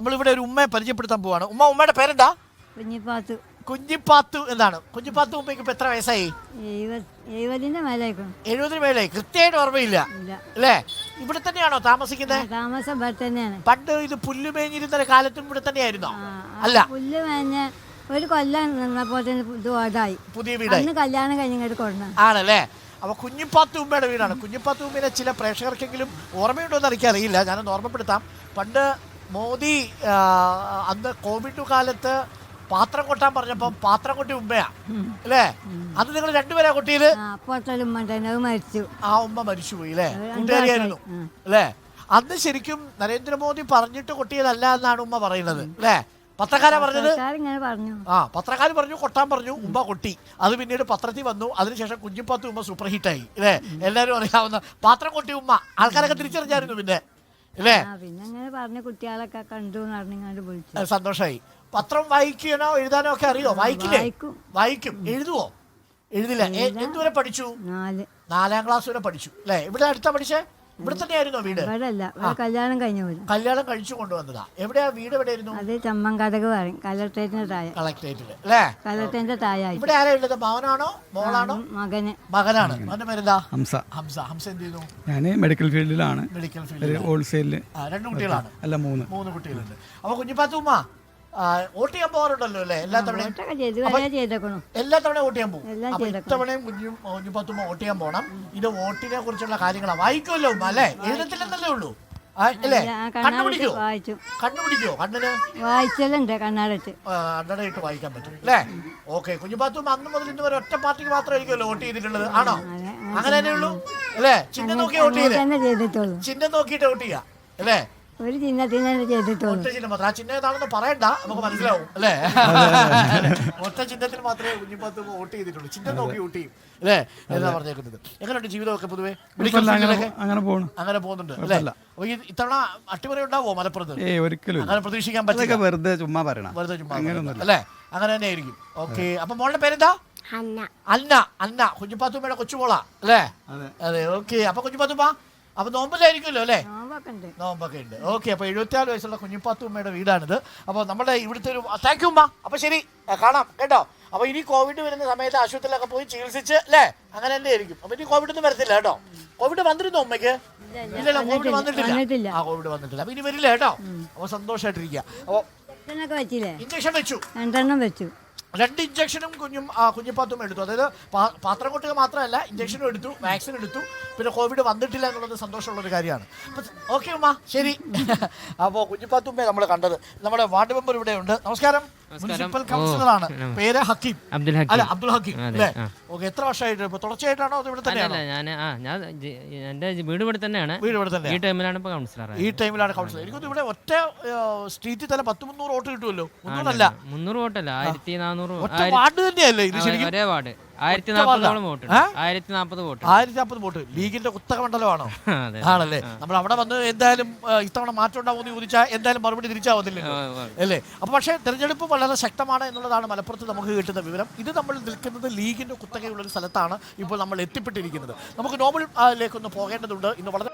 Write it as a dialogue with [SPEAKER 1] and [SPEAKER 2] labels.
[SPEAKER 1] നമ്മളിവിടെ ഒരു ഉമ്മയെ പരിചയപ്പെടുത്താൻ പോവാണ്. ഉമ്മയുടെ പേരെന്താ?
[SPEAKER 2] കുഞ്ഞിപ്പാത്തു.
[SPEAKER 1] കുഞ്ഞിപ്പാത്തു എന്നാണ്. കുഞ്ഞിപ്പാത്തു ഉമ്മയ്ക്ക് ഇപ്പൊ എത്ര വയസ്സായി?
[SPEAKER 2] 70 മേലായിക്കും.
[SPEAKER 1] 70 മേലായി. കൃത്യമായിട്ട് ഓർമ്മയില്ല അല്ലേ? ഇവിടെ തന്നെയാണോ താമസിക്കുന്നത്?
[SPEAKER 2] താമസം ഇവിടെ തന്നെയാണ്.
[SPEAKER 1] പണ്ട് ഇത് പുല്ല് മേഞ്ഞിരുന്ന കാലത്തും ഇവിടെ തന്നെയായിരുന്നോ? അല്ല,
[SPEAKER 2] പുല്ല് മേഞ്ഞ ഒരു കൊല്ലം നിന്നപ്പോൾ ഇത് ഓടായി.
[SPEAKER 1] പുതിയ വീടായി.
[SPEAKER 2] കല്യാണം കഴിഞ്ഞിട്ട് കൊണ്ടു
[SPEAKER 1] ആണല്ലേ? അപ്പൊ കുഞ്ഞിപ്പാത്തു ഉമ്മയുടെ വീടാണ്. കുഞ്ഞിപ്പാത്തു ഉമ്മയിലെ ചില പ്രേക്ഷകർക്കെങ്കിലും ഓർമ്മയുണ്ടോ എന്ന് എനിക്കറിയില്ല. ഞാനൊന്ന് ഓർമ്മപ്പെടുത്താം. പണ്ട് മോദി അന്ന് കോവിഡ് കാലത്ത് പാത്രം കൊട്ടാൻ പറഞ്ഞപ്പം പാത്രം കൊട്ടി ഉമ്മയാ അല്ലേ? അത് നിങ്ങൾ രണ്ടുപേരാ കൊട്ടിയത്?
[SPEAKER 2] മരിച്ചു.
[SPEAKER 1] ആ ഉമ്മ മരിച്ചുപോയി അല്ലേ? കൂട്ടുകാരിയായിരുന്നു അല്ലേ? അന്ന് ശരിക്കും നരേന്ദ്രമോദി പറഞ്ഞിട്ട് കൊട്ടിയതല്ല എന്നാണ് ഉമ്മ പറയുന്നത് അല്ലേ? പത്രക്കാരാ പറഞ്ഞത്. പത്രക്കാർ പറഞ്ഞു, കൊട്ടാൻ പറഞ്ഞു, ഉമ്മ കൊട്ടി. അത് പിന്നീട് പത്രത്തിൽ വന്നു. അതിനുശേഷം കുഞ്ഞിപ്പാത്തു ഉമ്മ സൂപ്പർ ഹിറ്റായി അല്ലേ? എല്ലാവരും അറിയാവുന്ന പാത്രം കൊട്ടി ഉമ്മ. ആൾക്കാരൊക്കെ തിരിച്ചറിഞ്ഞായിരുന്നു പിന്നെ അല്ലേ?
[SPEAKER 2] കുട്ടികളൊക്കെ കണ്ടു.
[SPEAKER 1] സന്തോഷമായി. പത്രം വായിക്കാനോ എഴുതാനോ ഒക്കെ അറിയോ? വായിക്കില്ലേ? വായിക്കും. എഴുതുവോ? എഴുതില്ല. എന്തുവരെ പഠിച്ചു? 4ാം ക്ലാസ് വരെ പഠിച്ചു അല്ലേ? ഇവിടെ അടുത്താ പഠിച്ചേ? ഇവിടെ തന്നെയായിരുന്നോ വീട്?
[SPEAKER 2] കല്യാണം കഴിഞ്ഞു.
[SPEAKER 1] കല്യാണം കഴിച്ചു കൊണ്ടുവന്നതാ. എവിടെയാ വീട്? എവിടെയായിരുന്നു?
[SPEAKER 2] അത് ചമ്മൻകടക് പറയും. കളക്ടറേറ്റിന്റെ താഴെ.
[SPEAKER 1] കളക്ടറേറ്റില് അല്ലേ?
[SPEAKER 2] കളക്ടറേറ്റിന്റെ താഴെ.
[SPEAKER 1] ഇവിടെ ആരാ ഉള്ളത്? മകനാണോ മോളാണോ? മകനാണ്. അവന്റെ പേരെന്താ? ഹംസ. ഹംസ എന്ത് ചെയ്യുന്നു?
[SPEAKER 3] ഞാൻ മെഡിക്കൽ ഫീൽഡിലാണ്.
[SPEAKER 1] മെഡിക്കൽ ഫീൽഡിൽ
[SPEAKER 3] ഹോൾസെയില്.
[SPEAKER 1] 2 കുട്ടികളാണ്?
[SPEAKER 3] അല്ല, 3
[SPEAKER 1] കുട്ടികളുണ്ട്. അപ്പൊ കുഞ്ഞിപ്പാത്തുമ്മ വോട്ട് ചെയ്യാൻ പോകാറുണ്ടല്ലോ അല്ലേ? എല്ലാ തവണയും വോട്ട് ചെയ്യാൻ പോകും. അപ്പൊ ഇത്തവണയും കുഞ്ഞിപ്പാത്തുമ്മ വോട്ട് ചെയ്യാൻ പോകണം. ഇത് വോട്ടിനെ കുറിച്ചുള്ള കാര്യങ്ങളാണ്. വായിക്കുമല്ലോ ഉമ്മ അല്ലേ? എഴുതത്തില്ലെന്നല്ലേ ഉള്ളൂ അല്ലേ? കണ്ണുപിടിക്കോ? കണ്ണിന്
[SPEAKER 2] വായിച്ചലുണ്ട്. കണ്ണടയിട്ട്
[SPEAKER 1] വായിക്കാൻ പറ്റും അല്ലേ? ഓക്കെ. കുഞ്ഞിപ്പാത്തുമ്മ അന്ന് മുതൽ ഇന്ന് വരെ ഒറ്റ പാർട്ടിക്ക് മാത്രമായിരിക്കുമല്ലോ വോട്ട് ചെയ്തിട്ടുള്ളത്. ആണോ? അങ്ങനെ തന്നെ ഉള്ളൂ അല്ലേ? ചിഹ്നം നോക്കി വോട്ട് ചെയ്തിട്ടുള്ളൂ. ചിഹ്നം നോക്കിയിട്ട് വോട്ട് ചെയ്യാം അല്ലേ?
[SPEAKER 2] ഒരു ചിഹ്നത്തിന് ചെയ്തിട്ടുള്ളൂ.
[SPEAKER 1] ഒറ്റ ചിഹ്നം മാത്രം. ആ ചിഹ്നം ഏതാണെന്ന് പറയണ്ട, നമുക്ക് മനസ്സിലാവും അല്ലേ? ഒറ്റ ചിഹ്നത്തിൽ മാത്രമേ കുഞ്ഞിപ്പാത്ത് വോട്ട് ചെയ്തിട്ടുള്ളൂ. ചിഹ്നം നോക്കി വോട്ട് ചെയ്യും അല്ലേ? എന്നാ പറഞ്ഞേക്കുന്നത്. എങ്ങനെയുണ്ട് ജീവിതമൊക്കെ പൊതുവെ? അങ്ങനെ പോകുന്നുണ്ട് അല്ലേ? അപ്പൊ ഇത്തവണ അട്ടിമറി ഉണ്ടാവോ മലപ്പുറത്ത്?
[SPEAKER 3] ഒരിക്കലും
[SPEAKER 1] അങ്ങനെ പ്രതീക്ഷിക്കാൻ പറ്റില്ല.
[SPEAKER 3] വെറുതെ ചുമ്മാ
[SPEAKER 1] അല്ലേ? അങ്ങനെ തന്നെ ആയിരിക്കും. ഓക്കെ. അപ്പൊ മോളുടെ പേരെന്താ? അന്ന. കുഞ്ഞിപ്പാത്തുമ്മയുടെ കൊച്ചുമോളാ അല്ലേ? അതെ. ഓക്കെ. അപ്പൊ കുഞ്ഞിപ്പാത്തുമ്മ അപ്പൊ നോമ്പിലായിരിക്കുമല്ലോ അല്ലേ? നോമ്പൊക്കെ ഉണ്ട്. ഓക്കെ. അപ്പൊ 74 വയസ്സുള്ള കുഞ്ഞിപ്പാത്തുമ്മയുടെ വീടാണിത്. അപ്പൊ നമ്മുടെ ഇവിടുത്തെ ഒരു താങ്ക് യു ഉമ്മ. അപ്പൊ ശരി, കാണാം കേട്ടോ. അപ്പൊ ഇനി കോവിഡ് വരുന്ന സമയത്ത് ആശുപത്രിയിലൊക്കെ പോയി ചികിത്സിച്ച് അല്ലേ? അങ്ങനെ തന്നെ ആയിരിക്കും. അപ്പൊ ഇനി കോവിഡ് ഒന്നും വരത്തില്ല കേട്ടോ. കോവിഡ് വന്നിരുന്നോ ഉമ്മയ്ക്ക്? ഇല്ലല്ലോ, കോവിഡ് വന്നിട്ടില്ല. കോവിഡ് വന്നിട്ടില്ല. അപ്പൊ ഇനി വരില്ല കേട്ടോ. അപ്പൊ സന്തോഷമായിട്ടിരിക്കുക. അപ്പൊ ഇഞ്ചക്ഷൻ വെച്ചു.
[SPEAKER 2] 2 വെച്ചു.
[SPEAKER 1] 2 ഇഞ്ചക്ഷനും കുഞ്ഞിപ്പാത്തും എടുത്തു. അതായത് പാത്രം കൊട്ടുക മാത്രമല്ല, ഇഞ്ചക്ഷനും എടുത്തു, വാക്സിൻ എടുത്തു. പിന്നെ കോവിഡ് വന്നിട്ടില്ല എന്നുള്ളത് സന്തോഷമുള്ളൊരു കാര്യമാണ്. ഓക്കെ ഉമ്മ, ശരി. അപ്പോൾ കുഞ്ഞിപ്പാത്തുമ്മയെ നമ്മൾ കണ്ടത്. നമ്മുടെ വാർഡ് മെമ്പർ ഇവിടെ ഉണ്ട്. നമസ്കാരം. മുനിസിപ്പൽ കൗൺസിലറാണ്. പേര് ഹക്കീം. അബ്ദുൽ ഹക്കീം അല്ലേ? ഓക്കെ. എത്ര വർഷമായിട്ട് ഇപ്പൊ തുടർച്ചയായിട്ടാണോ ഇവിടെ തന്നെയാണോ?
[SPEAKER 4] എന്റെ വീട് ഇവിടെ തന്നെയാണ്. ഈ ടൈമിലാണ് കൗൺസിലർ.
[SPEAKER 1] എനിക്കൊന്നും ഇവിടെ ഒറ്റ സ്ട്രീറ്റിൽ തന്നെ 300 വോട്ട് കിട്ടുമല്ലോ.
[SPEAKER 4] 300 വോട്ടല്ല, 1400
[SPEAKER 1] വാർഡ് തന്നെയല്ലേ ഇത്? ശരിക്കും
[SPEAKER 4] ഒരേ വാർഡ്. 1040 വോട്ട്.
[SPEAKER 1] 1040 വോട്ട്. ലീഗിന്റെ കുത്തക മണ്ഡലമാണോ? ആണല്ലേ? നമ്മൾ അവിടെ വന്ന് എന്തായാലും ഇത്തവണ മാറ്റം ഉണ്ടാവുമെന്ന് ചോദിച്ചാൽ എന്തായാലും മറുപടി തിരിച്ചാവത്തില്ല അല്ലേ? അപ്പൊ പക്ഷേ തെരഞ്ഞെടുപ്പ് വളരെ ശക്തമാണ് എന്നുള്ളതാണ് മലപ്പുറത്ത് നമുക്ക് കിട്ടുന്ന വിവരം. ഇത് നമ്മൾ നിൽക്കുന്നത് ലീഗിന്റെ കുത്തകയുള്ള ഒരു സ്ഥലത്താണ് ഇപ്പോൾ നമ്മൾ എത്തിപ്പെട്ടിരിക്കുന്നത്. നമുക്ക് നോബലിലേക്കൊന്ന് പോകേണ്ടതുണ്ട്. ഇന്ന് വളരെ